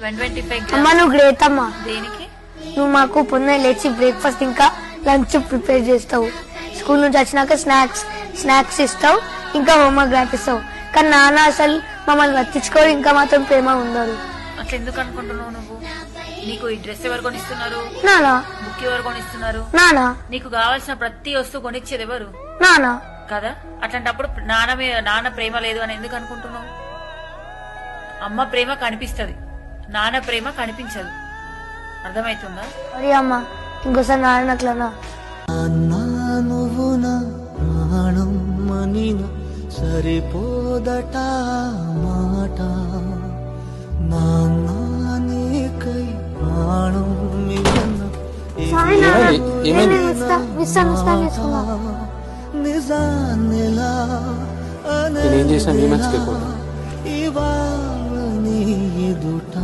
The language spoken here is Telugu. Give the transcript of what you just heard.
125 అమ్మా నువ్వు గ్రేట్ అమ్మా. దేనికి? నువ్వు మాకు పొద్దున్న లేచి బ్రేక్ఫాస్ట్ ఇంకా లంచ్ ప్రిపేర్ చేస్తావు, స్కూల్ నుంచి వచ్చినాక స్నాక్స్ ఇస్తావు, ఇంకా హోంవర్క్ రాపిస్తావు. కానీ నాన్న అసలు మమ్మల్ని పట్టించుకోరు, ఇంకా మాత్రం ప్రేమ ఉండరు. అట్లా ఎందుకు అనుకుంటున్నావు నువ్వు? నీకు ఈ డ్రెస్ ఎవరు కొనిస్తున్నారు? నానా. బుక్ ఎవరు కొనిస్తున్నారు? నానా. నీకు కావాల్సిన ప్రతి వస్తువు కొనిచ్చేది ఎవరు? నానా. కదా, అట్లాంటప్పుడు నాన్న ప్రేమ లేదు అని ఎందుకు అనుకుంటున్నావు? అమ్మ ప్రేమ కనిపిస్తుంది, నాన్న ప్రేమ కనిపించదు. అర్థమవుతుందా? మరి అమ్మ ఇంకోసారి నాన్న అట్లనా? నువ్వు నా ప్రాణం మనిన సరిపోదట మాట, నాన్నకై ప్రాణం నిజాన్నిలా నేనేం చేసినా మీ మంచికే కూడా. ఇవాళ నీ ఎదుట